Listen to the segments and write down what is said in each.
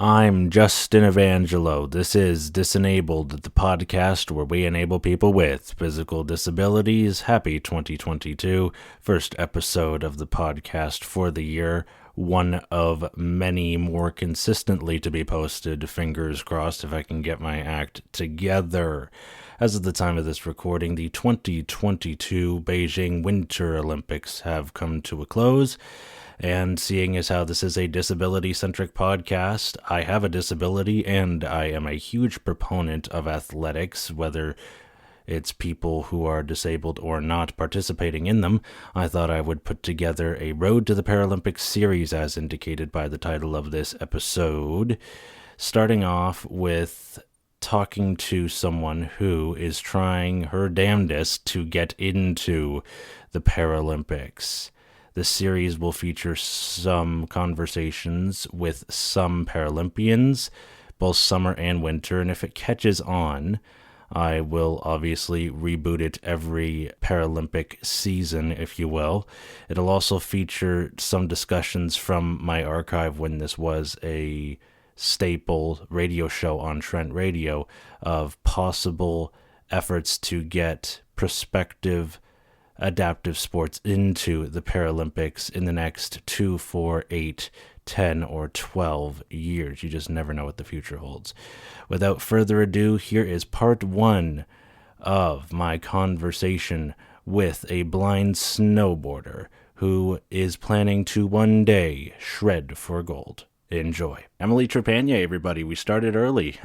I'm Justin Evangelo. This is Disenabled, the podcast where we enable people with physical disabilities. Happy 2022. First episode of the podcast for the year. One of many more consistently to be posted. Fingers crossed if I can get my act together. As of the time of this recording, the 2022 Beijing Winter Olympics have come to a close. And seeing as how this is a disability-centric podcast, I have a disability and I am a huge proponent of athletics, whether it's people who are disabled or not participating in them. I thought I would put together a Road to the Paralympics series as indicated by the title of this episode, starting off with talking to someone who is trying her damnedest to get into the Paralympics. The series will feature some conversations with some Paralympians, both summer and winter, and if it catches on, I will obviously reboot it every Paralympic season, if you will. It'll also feature some discussions from my archive when this was a staple radio show on Trent Radio of possible efforts to get prospective adaptive sports into the Paralympics in the next 2, 4, 8, 10, or 12 years. You just never know what the future holds. Without further ado, here is part 1 of my conversation with a blind snowboarder who is planning to one day shred for gold. Enjoy. Emily Trepanier, everybody. We started early.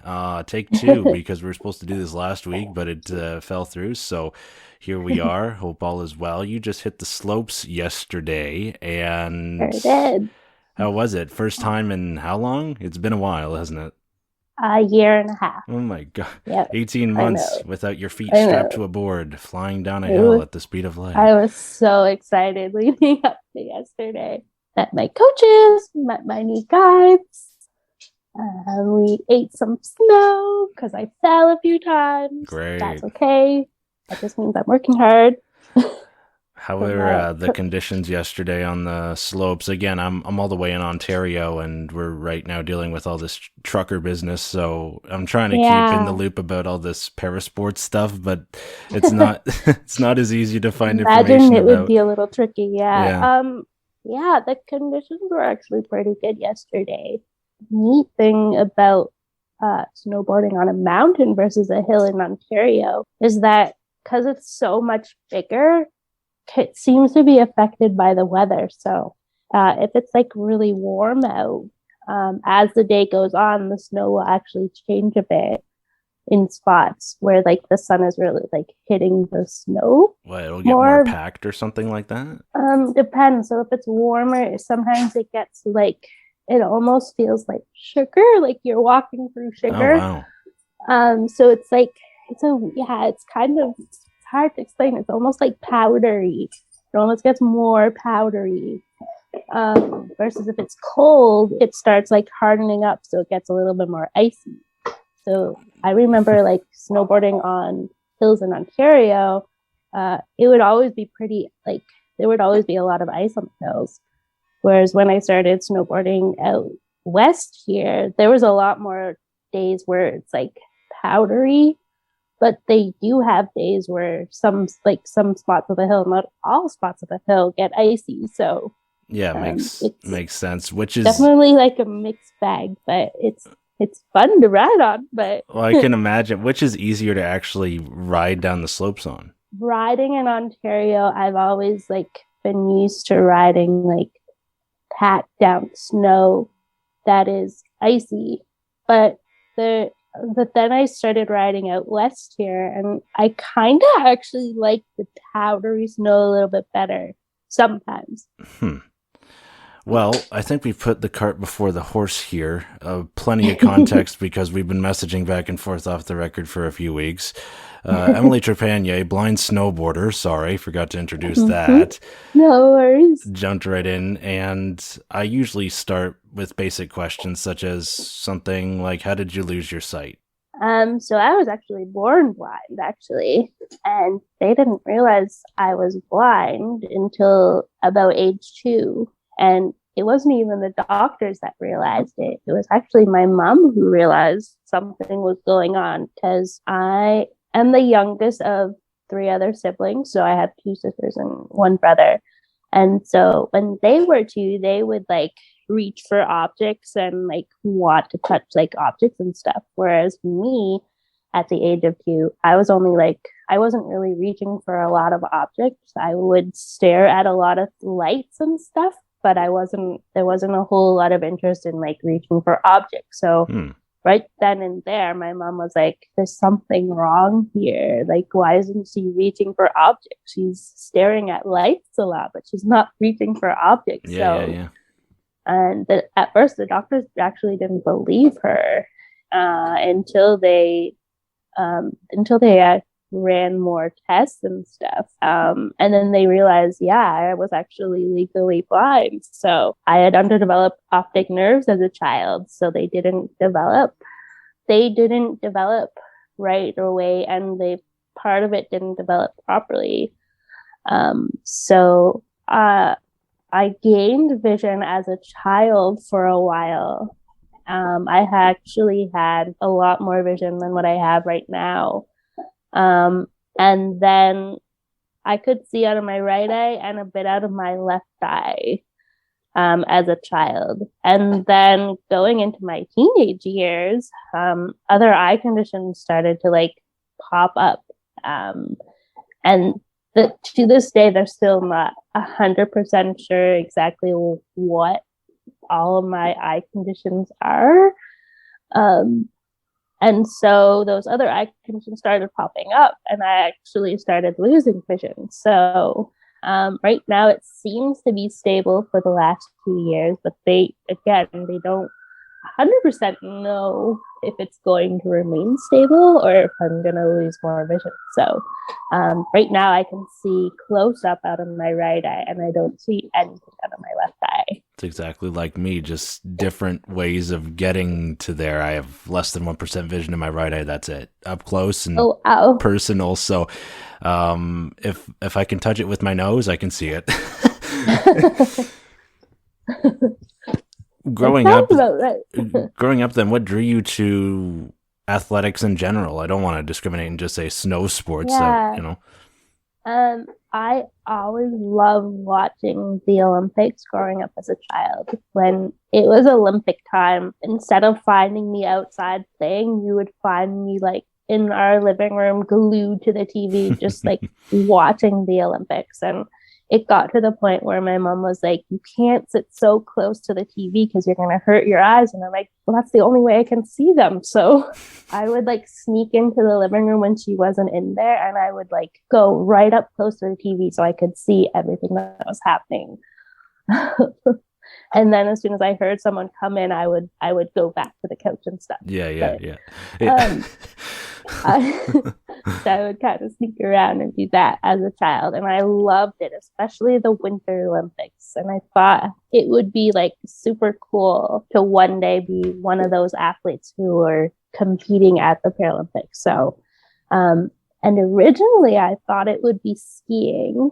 Take 2 because we were supposed to do this last week, but it fell through. So here we are. Hope all is well. You just hit the slopes yesterday, and Sure did. how was it? First time in how long? It's been a while, hasn't it? A year and a half. Oh my God. Yep. 18 months without your feet I strapped know. to a board, flying down a hill at the speed of light. I was so excited leading up to yesterday. Met my coaches, met my new guides. We ate some snow because I fell a few times. Great. That's okay. That just means I'm working hard. How were the conditions yesterday on the slopes? Again, I'm all the way in Ontario, and we're right now dealing with all this trucker business, so I'm trying to keep in the loop about all this parasports stuff, but it's not it's not as easy to find information it about. Would be a little tricky, yeah. The conditions were actually pretty good yesterday. Neat thing about snowboarding on a mountain versus a hill in Ontario is that because it's so much bigger, it seems to be affected by the weather. So if it's like really warm out, as the day goes on, the snow will actually change a bit in spots where like the sun is really like hitting the snow. What, it'll get more packed or something like that? Depends. So if it's warmer, sometimes it gets like, it almost feels like sugar, like you're walking through sugar. Oh, wow. So it's like, it's kind of, it's hard to explain. It's almost like powdery. It almost gets more powdery. Versus if it's cold, it starts like hardening up, so it gets a little bit more icy. So I remember like snowboarding on hills in Ontario, it would always be pretty, like there would always be a lot of ice on the hills. Whereas when I started snowboarding out west here, there was a lot more days where it's like powdery, but they do have days where some spots of the hill, not all spots of the hill, get icy. So yeah, makes sense. Which is definitely like a mixed bag, but it's fun to ride on. But well, I can imagine. Which is easier to actually ride down the slopes on? Riding in Ontario, I've always like been used to riding like packed down snow that is icy, but then I started riding out west here, and I kind of actually like the powdery snow a little bit better sometimes. Well, I think we've put the cart before the horse here. Plenty of context because we've been messaging back and forth off the record for a few weeks. Emily Trepanier, blind snowboarder. Sorry, forgot to introduce that. No worries. Jumped right in, and I usually start with basic questions such as something like, how did you lose your sight? So I was actually born blind, actually, and they didn't realize I was blind until about age 2. And it wasn't even the doctors that realized it. It was actually my mom who realized something was going on, because I am the youngest of 3 other siblings. So I have 2 sisters and 1 brother. And so when they were 2, they would like reach for objects and like want to touch like objects and stuff. Whereas me, at the age of 2, I wasn't really reaching for a lot of objects. I would stare at a lot of lights and stuff, but there wasn't a whole lot of interest in like reaching for objects. So right then and there, my mom was like, there's something wrong here. Like, why isn't she reaching for objects? She's staring at lights a lot, but she's not reaching for objects. Yeah. And at first, the doctors actually didn't believe her until they ran more tests and stuff. And then they realized, I was actually legally blind. So I had underdeveloped optic nerves as a child. So they didn't develop right away. And part of it didn't develop properly. So I gained vision as a child for a while. I actually had a lot more vision than what I have right now. And then I could see out of my right eye and a bit out of my left eye as a child. And then going into my teenage years, other eye conditions started to like pop up. And to this day, they're still not 100% sure exactly what all of my eye conditions are. And so those other eye conditions started popping up, and I actually started losing vision. So right now it seems to be stable for the last 2 years, but they don't 100% know if it's going to remain stable or if I'm going to lose more vision. So right now I can see close up out of my right eye, and I don't see anything out of my left eye. It's exactly like me, just different ways of getting to there. I have less than 1% vision in my right eye. That's it. Up close and personal. So if I can touch it with my nose, I can see it. Growing up, then, what drew you to athletics in general? I don't want to discriminate and just say snow sports. Yeah. So, I always loved watching the Olympics growing up as a child. When it was Olympic time, instead of finding me outside playing, you would find me like in our living room glued to the TV, just like watching the Olympics. And it got to the point where my mom was like, you can't sit so close to the TV because you're going to hurt your eyes. And I'm like, well, that's the only way I can see them. So I would like sneak into the living room when she wasn't in there, and I would like go right up close to the TV so I could see everything that was happening. And then as soon as I heard someone come in, I would go back to the couch and stuff. Yeah. So I would kind of sneak around and do that as a child, and I loved it, especially the Winter Olympics. And I thought it would be like super cool to one day be one of those athletes who are competing at the Paralympics. So, and originally I thought it would be skiing,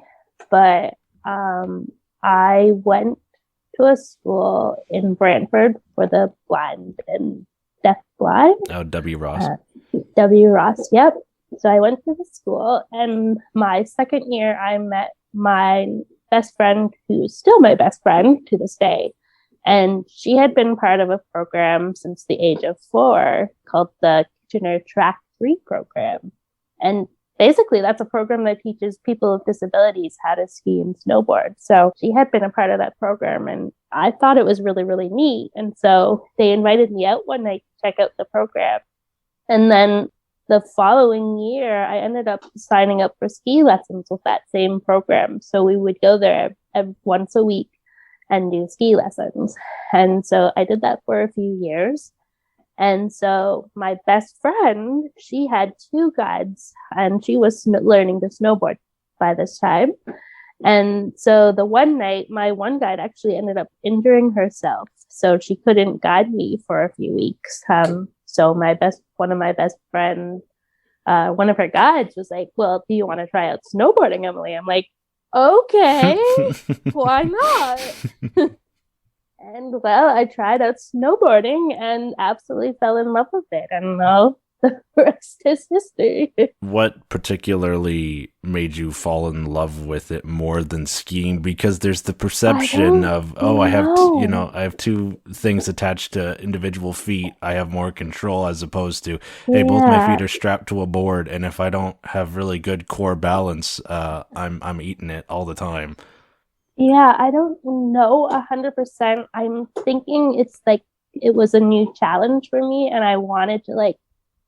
but I went to a school in Brantford for the blind and deafblind. Oh, W. Ross. W. Ross, yep. So I went to the school, and my second year, I met my best friend, who's still my best friend to this day. And she had been part of a program since the age of 4 called the Kitchener Track 3 program. And basically, that's a program that teaches people with disabilities how to ski and snowboard. So she had been a part of that program, and I thought it was really, really neat. And so they invited me out one night to check out the program. And then the following year, I ended up signing up for ski lessons with that same program. So we would go there once a week and do ski lessons. And so I did that for a few years. And so my best friend, she had 2 guides, and she was learning to snowboard by this time. And so the one night, my one guide actually ended up injuring herself, so she couldn't guide me for a few weeks. So one of my best friends, one of her guides was like, well, do you want to try out snowboarding, Emily? I'm like, okay, why not? And well, I tried out snowboarding and absolutely fell in love with it. And well, the rest is history. What particularly made you fall in love with it more than skiing? Because there's the I perception don't of, oh, know. I have two things attached to individual feet. I have more control, as opposed to, hey, both my Yeah. feet are strapped to a board, and if I don't have really good core balance, I'm eating it all the time. Yeah, I don't know 100%. I'm thinking it's like it was a new challenge for me and I wanted to like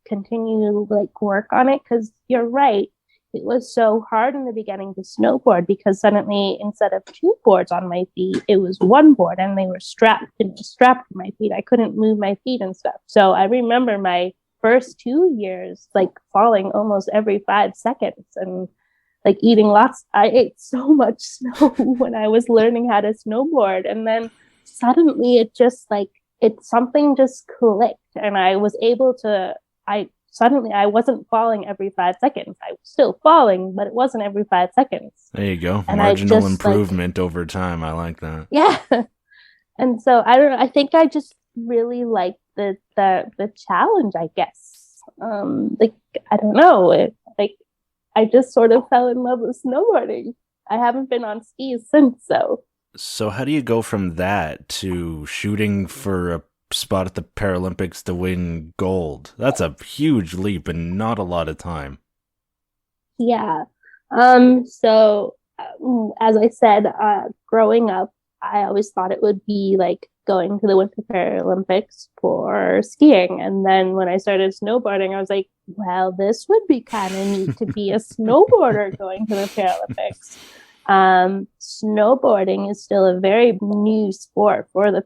continue to like work on it because you're right. It was so hard in the beginning to snowboard because suddenly instead of two boards on my feet, it was one board and they were strapped to my feet. I couldn't move my feet and stuff. So I remember my first 2 years like falling almost every 5 seconds and like eating lots. I ate so much snow when I was learning how to snowboard. And then suddenly it just like, something just clicked and I was able to, I wasn't falling every 5 seconds. I was still falling, but it wasn't every 5 seconds. There you go. And I Marginal just like, improvement over time. I like that. yeah. And so I don't know, I think I just really like the challenge, I guess. Like I don't know. Like I just sort of fell in love with snowboarding. I haven't been on skis since, so. So how do you go from that to shooting for a spot at the Paralympics to win gold? That's a huge leap and not a lot of time. Yeah. So as I said, growing up, I always thought it would be like going to the Winter Paralympics for skiing. And then when I started snowboarding, I was like, well, this would be kind of neat to be a snowboarder going to the Paralympics. Snowboarding is still a very new sport for the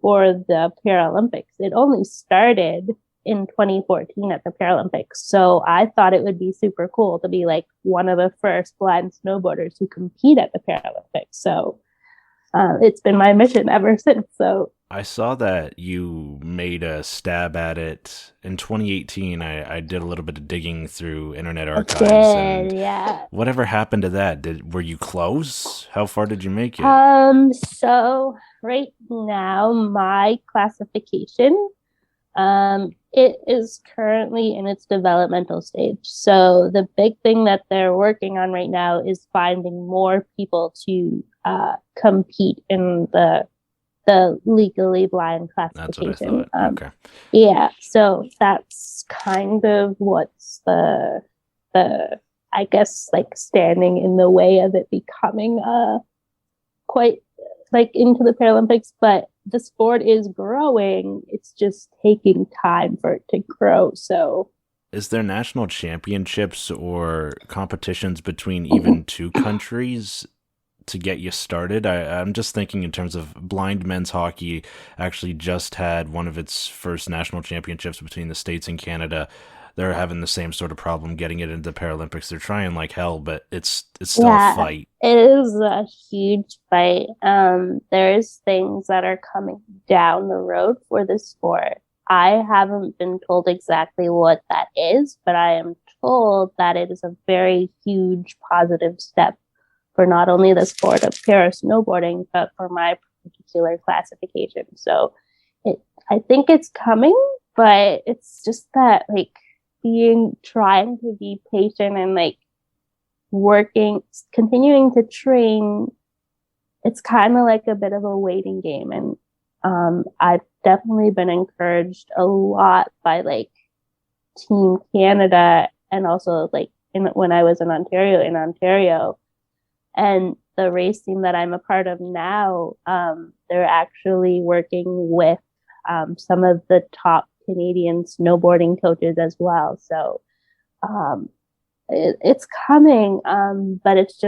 Paralympics. It only started in 2014 at the Paralympics. So I thought it would be super cool to be like one of the first blind snowboarders who compete at the Paralympics. So it's been my mission ever since. So I saw that you made a stab at it in 2018. I did a little bit of digging through internet I archives, and did, yeah. whatever happened to that? Were you close? How far did you make it? So right now my classification, it is currently in its developmental stage. So the big thing that they're working on right now is finding more people to compete in the legally blind That's what I classification. thought. Okay. Yeah, so that's kind of what's the I guess like standing in the way of it becoming quite like into the Paralympics, but the sport is growing. It's just taking time for it to grow. So Is there national championships or competitions between even two countries to get you started? I'm just thinking in terms of blind men's hockey actually just had one of its first national championships between the States and Canada. They're having the same sort of problem getting it into the Paralympics. They're trying like hell, but it's still a yeah, fight. it is a huge fight. There's things that are coming down the road for the sport. I haven't been told exactly what that is, but I am told that it is a very huge positive step for not only the sport of para snowboarding, but for my particular classification. So I think it's coming, but it's just that like trying to be patient and like continuing to train. It's kind of like a bit of a waiting game. And I've definitely been encouraged a lot by like Team Canada and also like when I was in Ontario, and the race team that I'm a part of now, they're actually working with some of the top Canadian snowboarding coaches as well. So it's coming, but it's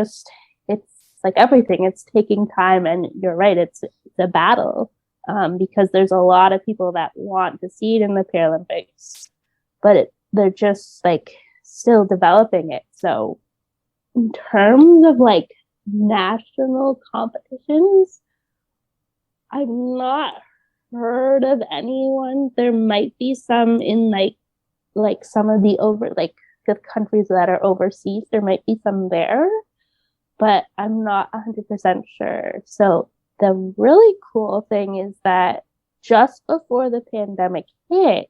like everything. It's taking time, and you're right. It's a battle because there's a lot of people that want to see it in the Paralympics, but they're just like still developing it. So in terms of like national competitions, I've not heard of anyone. There might be some in like some of the countries that are overseas. There might be some there, but I'm not 100% sure. So the really cool thing is that just before the pandemic hit,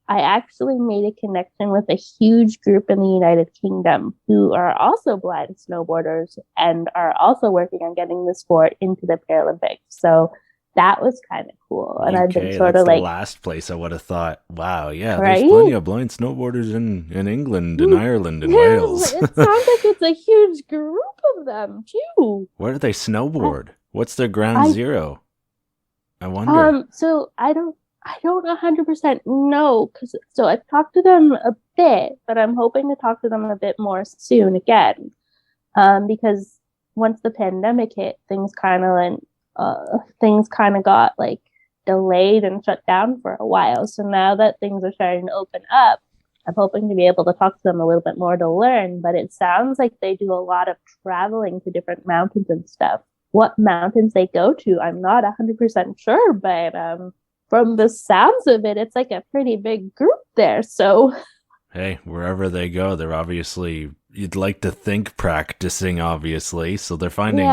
I actually made a connection with a huge group in the United Kingdom who are also blind snowboarders and are also working on getting the sport into the Paralympics. So that was kind of cool. And I've been sort that's of the like, last place I would have thought, wow, yeah, there's right? plenty of blind snowboarders in England and Ireland and Wales. It sounds like it's a huge group of them too. Where do they snowboard? What's their ground I zero? I wonder. So I don't 100% know because so I've talked to them a bit, but I'm hoping to talk to them a bit more soon again. Because once the pandemic hit, things kind of got like delayed and shut down for a while. So now that things are starting to open up, I'm hoping to be able to talk to them a little bit more to learn. But it sounds like they do a lot of traveling to different mountains and stuff. What mountains they go to, I'm not 100% sure, but from the sounds of it, it's like a pretty big group there. So, hey, wherever they go, they're obviously, you'd like to think, practicing, obviously. So they're finding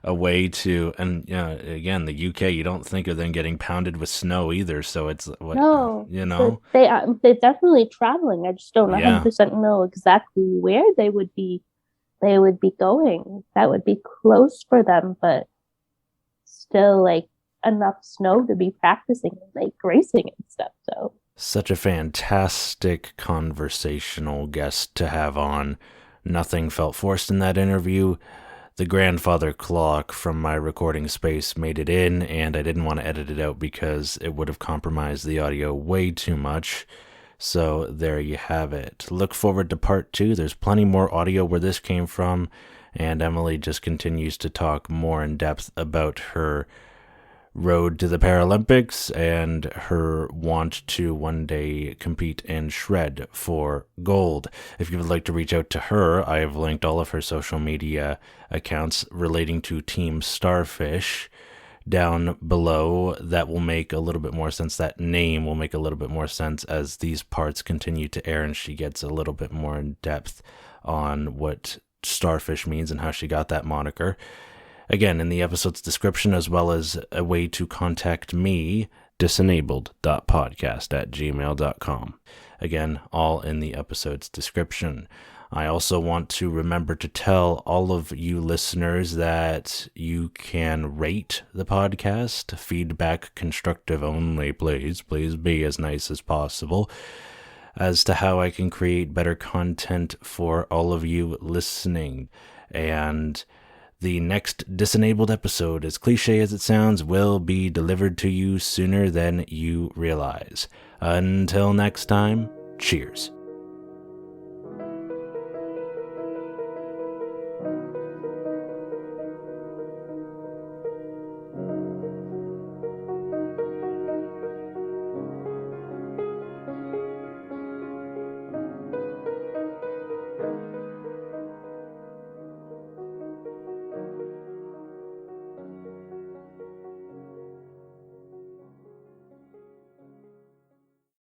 a way to, and again, the UK, you don't think of them getting pounded with snow either. So it's what, no, so they're definitely traveling. I just don't 100% know exactly where they would be going. That would be close for them, but still like enough snow to be practicing and like racing and stuff. So such a fantastic conversational guest to have on. Nothing felt forced in that interview. The grandfather clock from my recording space made it in, and I didn't want to edit it out because it would have compromised the audio way too much. So there you have it. Look forward to part 2. There's plenty more audio where this came from, and Emily just continues to talk more in depth about her road to the Paralympics and her want to one day compete and shred for gold. If you would like to reach out to her, I have linked all of her social media accounts relating to Team Starfish down below. That will make a little bit more sense. That name will make a little bit more sense as these parts continue to air and she gets a little bit more in depth on what Starfish means and how she got that moniker. Again, in the episode's description, as well as a way to contact me, disenabled.podcast@gmail.com. Again, all in the episode's description. I also want to remember to tell all of you listeners that you can rate the podcast. Feedback constructive only, please. Please be as nice as possible as to how I can create better content for all of you listening. And the next Disenabled episode, as cliche as it sounds, will be delivered to you sooner than you realize. Until next time, cheers.